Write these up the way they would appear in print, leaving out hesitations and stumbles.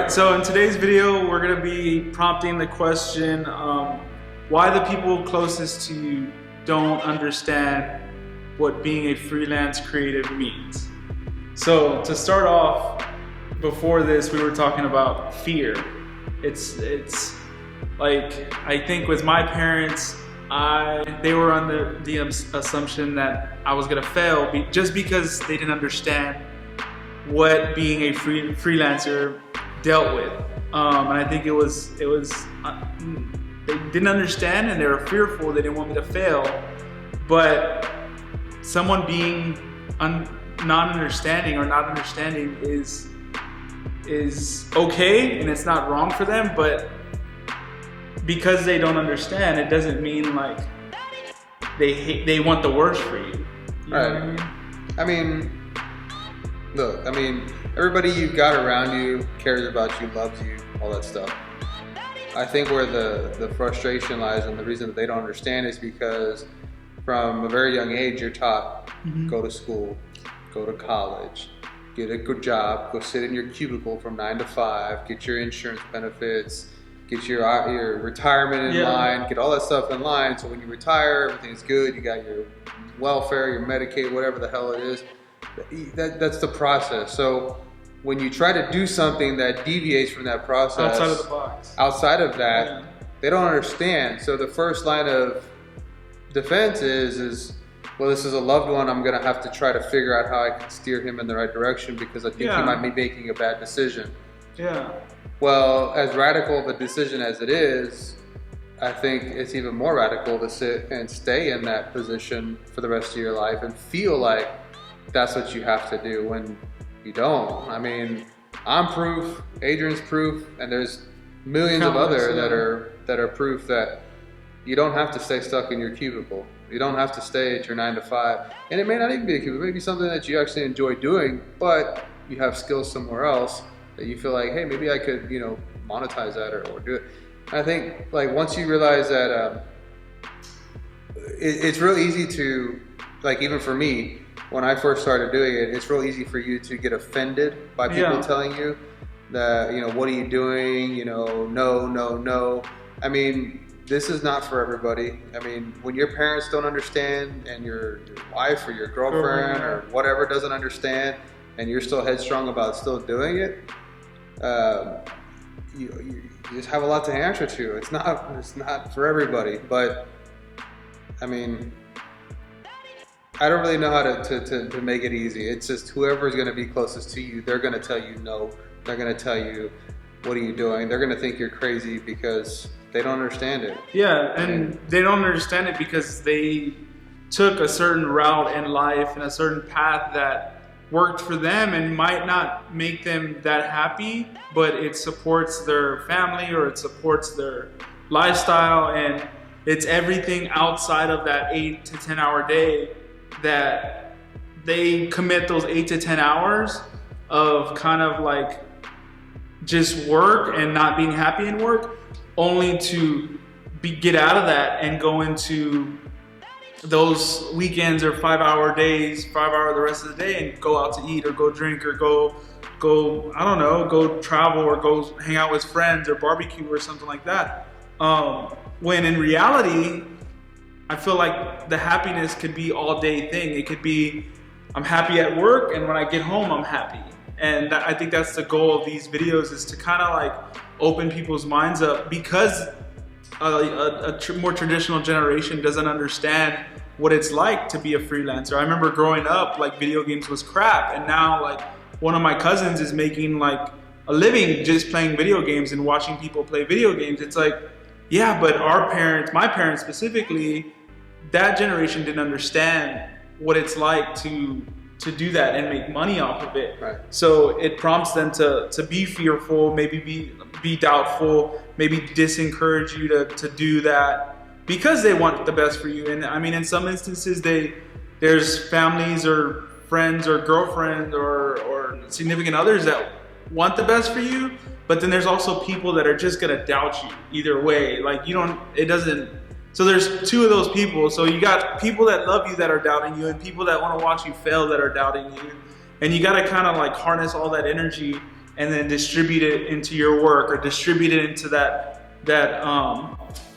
Alright, so in today's video we're going to be prompting the question, why the people closest to you don't understand what being a freelance creative means. So to start off, before this we were talking about fear. It's like, I think with my parents, they were under the assumption that I was going to fail just because they didn't understand what being a freelancer dealt with, and I think it was they didn't understand and they were fearful. They didn't want me to fail. But someone being not understanding is okay, and it's not wrong for them. But because they don't understand, it doesn't mean like they want the worst for you. You know what I mean? Look, everybody you've got around you cares about you, loves you, all that stuff. I think where the frustration lies and the reason that they don't understand is because from a very young age you're taught, go to school, go to college, get a good job, go sit in your cubicle from 9 to 5, get your insurance benefits, get your retirement in line, get all that stuff in line, so when you retire, everything's good, you got your welfare, your Medicaid, whatever the hell it is. That's the process. So when you try to do something that deviates from that process, outside of the box, outside of that, they don't understand. So the first line of defense is, well, this is a loved one. I'm going to have to try to figure out how I can steer him in the right direction because I think he might be making a bad decision. Yeah. Well, as radical of a decision as it is, I think it's even more radical to sit and stay in that position for the rest of your life and feel like that's what you have to do when you don't. I mean, I'm proof, Adrian's proof, and there's millions of others that are proof that you don't have to stay stuck in your cubicle. You don't have to stay at your 9 to 5. And it may not even be a cubicle, it may be something that you actually enjoy doing, but you have skills somewhere else that you feel like, hey, maybe I could, monetize that or do it. And I think like once you realize that it's real easy to, like, even for me, when I first started doing it, it's real easy for you to get offended by people telling you that, what are you doing? No. I mean, this is not for everybody. I mean, when your parents don't understand and your wife or your girlfriend or whatever doesn't understand and you're still headstrong about still doing it, you just have a lot to answer to. It's not for everybody, but I mean, I don't really know how to make it easy. It's just whoever's going to be closest to you, they're going to tell you no. They're going to tell you, what are you doing? They're going to think you're crazy because they don't understand it. Yeah, and they don't understand it because they took a certain route in life and a certain path that worked for them and might not make them that happy, but it supports their family or it supports their lifestyle, and it's everything outside of that 8 to 10 hour day that they commit those 8 to 10 hours of kind of like just work and not being happy in work, only to get out of that and go into those weekends or 5 hour days, 5 hour the rest of the day, and go out to eat or go drink or go I don't know, go travel or go hang out with friends or barbecue or something like that. When in reality, I feel like the happiness could be all day thing. It could be, I'm happy at work, and when I get home, I'm happy. And I think that's the goal of these videos, is to kind of like open people's minds up, because a more traditional generation doesn't understand what it's like to be a freelancer. I remember growing up, like, video games was crap, and now like one of my cousins is making like a living just playing video games and watching people play video games. It's like, yeah, but our parents, my parents specifically, that generation didn't understand what it's like to do that and make money off of it. Right. So it prompts them to be fearful, maybe be doubtful, maybe disencourage you to do that because they want the best for you. And I mean, in some instances, there's families or friends or girlfriend or significant others that want the best for you, but then there's also people that are just gonna doubt you either way. Like, so there's two of those people. So you got people that love you that are doubting you, and people that want to watch you fail that are doubting you. And you got to kind of like harness all that energy and then distribute it into your work, or distribute it into that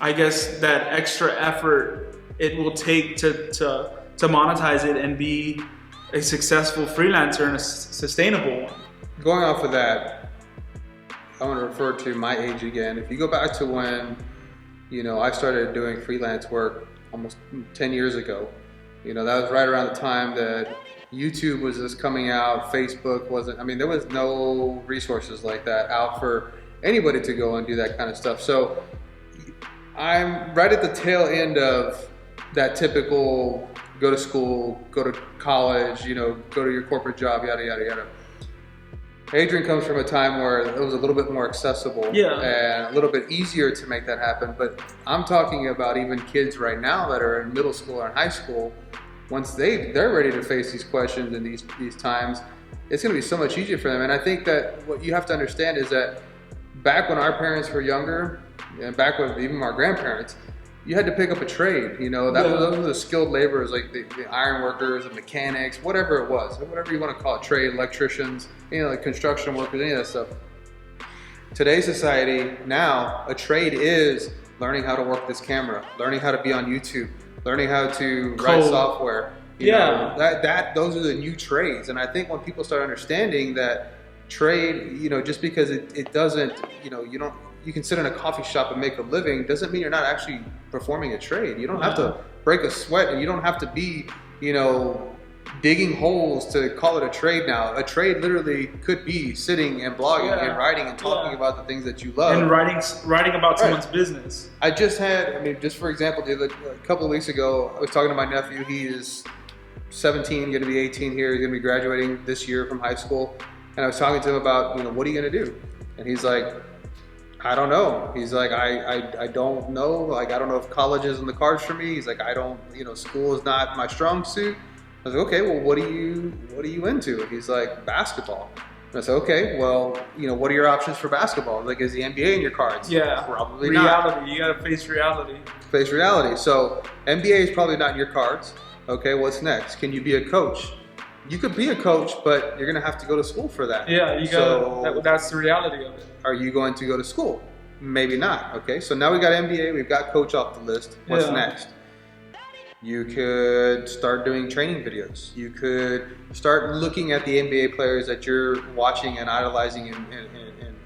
I guess that extra effort it will take to monetize it and be a successful freelancer and a sustainable one. Going off of that, I want to refer to my age again. If you go back to when, I started doing freelance work almost 10 years ago, that was right around the time that YouTube was just coming out, Facebook wasn't, there was no resources like that out for anybody to go and do that kind of stuff. So I'm right at the tail end of that typical go to school, go to college, go to your corporate job, yada, yada, yada. Adrian comes from a time where it was a little bit more accessible and a little bit easier to make that happen. But I'm talking about even kids right now that are in middle school or in high school. Once they're ready to face these questions and these times, it's going to be so much easier for them. And I think that what you have to understand is that back when our parents were younger, and back with even our grandparents, you had to pick up a trade. Those were the skilled laborers, like the iron workers, the mechanics, whatever it was, whatever you want to call it, trade, electricians, like construction workers, any of that stuff. Today's society now, a trade is learning how to work this camera, learning how to be on YouTube, learning how to write software. Those are the new trades. And I think when people start understanding that trade, just because it doesn't, you can sit in a coffee shop and make a living doesn't mean you're not actually performing a trade. You don't have to break a sweat, and you don't have to be, digging holes to call it a trade now. A trade literally could be sitting and blogging and writing and talking about the things that you love. And writing about someone's business. I just had, just for example, a couple of weeks ago, I was talking to my nephew. He is 17, going to be 18 here. He's going to be graduating this year from high school. And I was talking to him about, what are you going to do? And he's like, I don't know. He's like, I don't know. Like, I don't know if college is in the cards for me. He's like, I don't, school is not my strong suit. I was like, okay, well, what are you into? And he's like, basketball. And I said, okay, well, what are your options for basketball? Like, is the NBA in your cards? Yeah, probably reality. not. You gotta face reality. Face reality. So NBA is probably not in your cards. Okay, what's next? Can you be a coach? You could be a coach, but you're gonna have to go to school for that. Yeah, that's the reality of it. Are you going to go to school? Maybe not. Okay, so now we got NBA, we've got coach off the list. What's next? You could start doing training videos. You could start looking at the NBA players that you're watching and idolizing and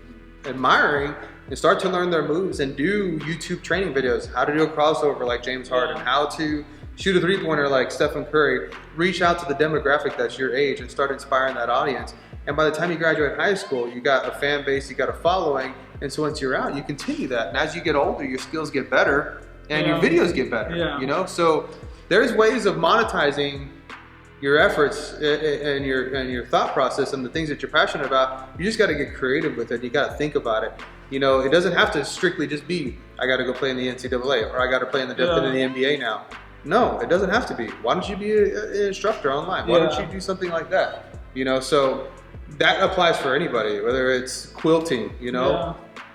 admiring, and start to learn their moves and do YouTube training videos. How to do a crossover like James Harden, how to shoot a three-pointer like Stephen Curry. Reach out to the demographic that's your age and start inspiring that audience. And by the time you graduate high school, you got a fan base, you got a following, and so once you're out, you continue that. And as you get older, your skills get better and your videos get better. So there's ways of monetizing your efforts and your thought process and the things that you're passionate about. You just got to get creative with it. You got to think about it. It doesn't have to strictly just be, I got to go play in the NCAA or I got to play in the NBA now. No, it doesn't have to be. Why don't you be an instructor online? Why don't you do something like that? So that applies for anybody, whether it's quilting,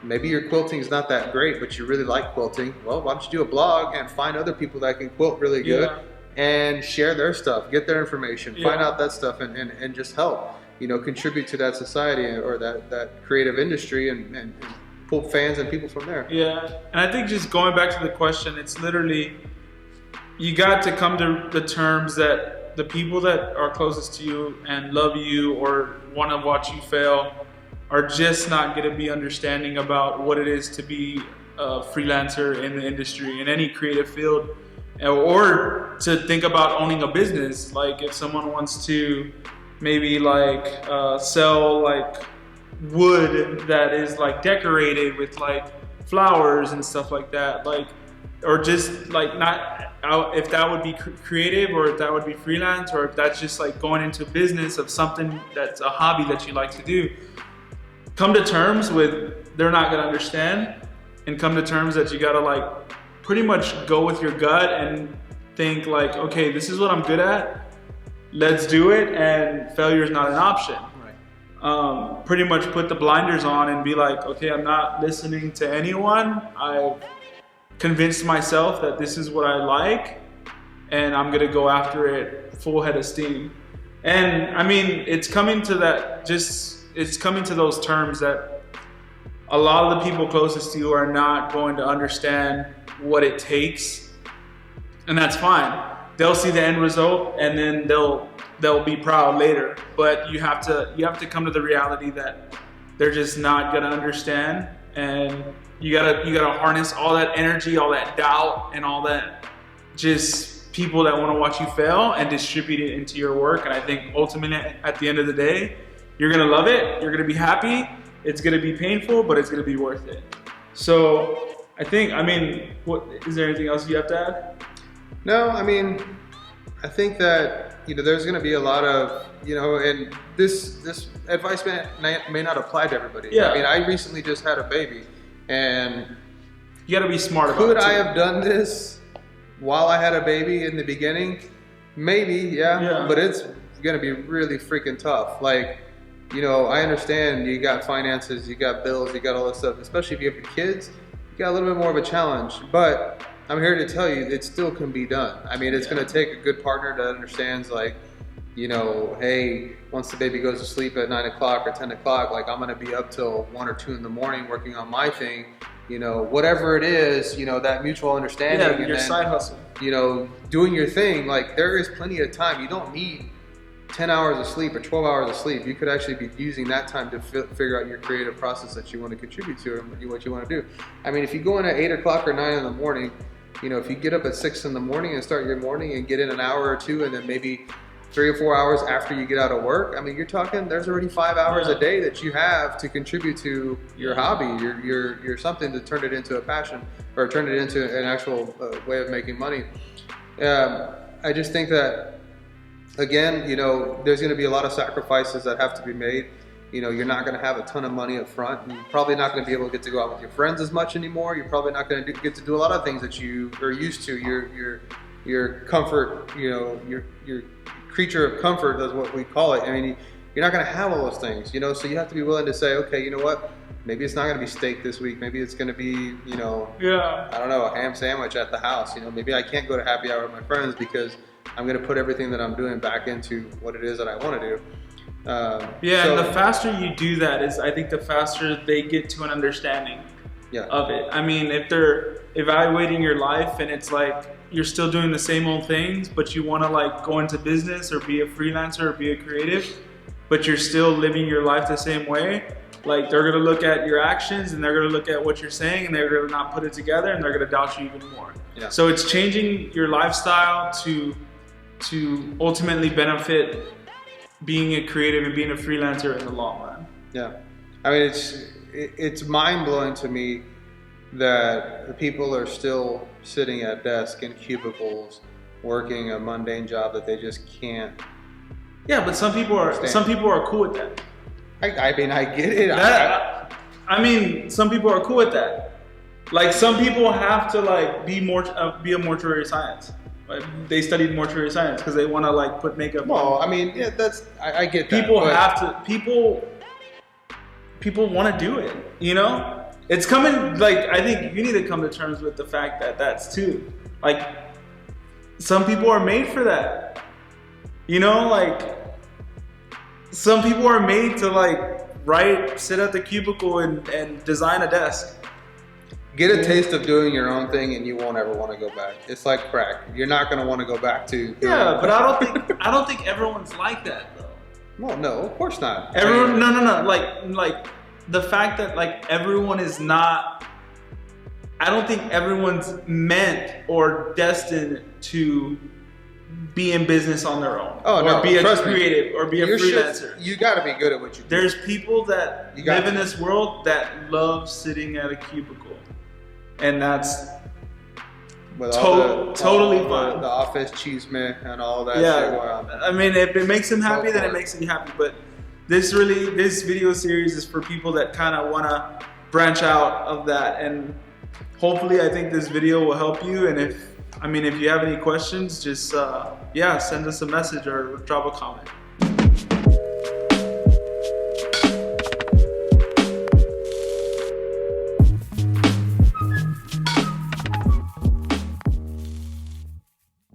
maybe your quilting is not that great, but you really like quilting. Well, why don't you do a blog and find other people that can quilt really good and share their stuff, get their information, find out that stuff and just help, contribute to that society or that creative industry and pull fans and people from there. Yeah, and I think just going back to the question, it's literally, you got to come to the terms that the people that are closest to you and love you or want to watch you fail are just not going to be understanding about what it is to be a freelancer in the industry, in any creative field, or to think about owning a business. Like if someone wants to maybe sell wood that is decorated with flowers and stuff like that, or just not if that would be creative or if that would be freelance or if that's just going into business of something that's a hobby that you like to do. Come to terms with they're not gonna understand, and come to terms that you gotta pretty much go with your gut and think okay, this is what I'm good at, let's do it, and failure is not an option. Right. Pretty much put the blinders on and be okay, I'm not listening to anyone. I've convinced myself that this is what I like, and I'm gonna go after it full head of steam. And it's coming to that, it's coming to those terms that a lot of the people closest to you are not going to understand what it takes, and that's fine. They'll see the end result, and then they'll be proud later. But you have to come to the reality that they're just not gonna understand, and you gotta harness all that energy, all that doubt, and all that just people that want to watch you fail and distribute it into your work. And I think ultimately, at the end of the day, you're gonna love it. You're gonna be happy. It's gonna be painful, but it's gonna be worth it. So I mean, what is there anything else you have to add? No, I mean, I think that, you know, there's going to be a lot of, you know, and this advice may not apply to everybody. Yeah. I mean, I recently just had a baby, and you got to be smart about it. Could I have done this while I had a baby in the beginning? Maybe, yeah. But it's going to be really freaking tough. Like, you know, I understand you got finances, you got bills, you got all this stuff, especially if you have kids, you got a little bit more of a challenge. But I'm here to tell you it still can be done. I mean, it's going to take a good partner that understands, like, you know, hey, once the baby goes to sleep at 9 o'clock or 10 o'clock, like, I'm going to be up till 1 or 2 in the morning working on my thing. You know, whatever it is, you know, that mutual understanding. Yeah, your side hustle. You know, doing your thing. Like, there is plenty of time. You don't need 10 hours of sleep or 12 hours of sleep. You could actually be using that time to figure out your creative process that you want to contribute to and what you want to do. I mean, if you go in at 8 o'clock or 9 in the morning, you know, if you get up at 6 in the morning and start your morning and get in an hour or 2 and then maybe 3 or 4 hours after you get out of work, I mean, you're talking, there's already 5 hours a day that you have to contribute to your hobby, your something, to turn it into a passion or turn it into an actual way of making money. I just think that, again, you know, there's going to be a lot of sacrifices that have to be made. You know, you're not going to have a ton of money up front. You're probably not going to be able to get to go out with your friends as much anymore. You're probably not going to get to do a lot of things that you are used to. Your comfort, you know, your creature of comfort is what we call it. I mean, you're not going to have all those things, you know, so you have to be willing to say, okay, you know what? Maybe it's not going to be steak this week. Maybe it's going to be, you know, I don't know, a ham sandwich at the house. You know, maybe I can't go to happy hour with my friends because I'm going to put everything that I'm doing back into what it is that I want to do. And the faster you do that is, I think the faster they get to an understanding of it. I mean, if they're evaluating your life and it's like you're still doing the same old things, but you want to like go into business or be a freelancer or be a creative, but you're still living your life the same way, like they're going to look at your actions and they're going to look at what you're saying and they're going to not put it together and they're going to doubt you even more. So it's changing your lifestyle to ultimately benefit being a creative and being a freelancer in the long run. I mean, it's mind-blowing to me that people are still sitting at desks in cubicles working a mundane job that they just can't. But some people are cool with that. I mean, I get it. I mean, some people are cool with that. Like, some people have to like be a mortuary science. Like, they studied mortuary science because they want to like put makeup. Well, I mean, I get that. People want to do it, you know? It's coming, like, I think you need to come to terms with the fact that that's too. Like, some people are made for that. You know, like, some people are made to like sit at the cubicle and design a desk. Get a taste of doing your own thing and you won't ever want to go back. It's like crack. You're not going to want to go back to. But I don't think everyone's like that though. Well, no, of course not. Everyone, no. Like the fact that like everyone is not. I don't think everyone's meant or destined to be in business on their own. Or be a creative or be a freelancer. You got to be good at what you do. There's people that live in this world that love sitting at a cubicle. And that's totally fine. The office chisme and all that shit going on. I mean, if it makes them happy, then it makes me happy. But this video series is for people that kind of want to branch out of that. And hopefully, I think this video will help you. And if you have any questions, just send us a message or drop a comment.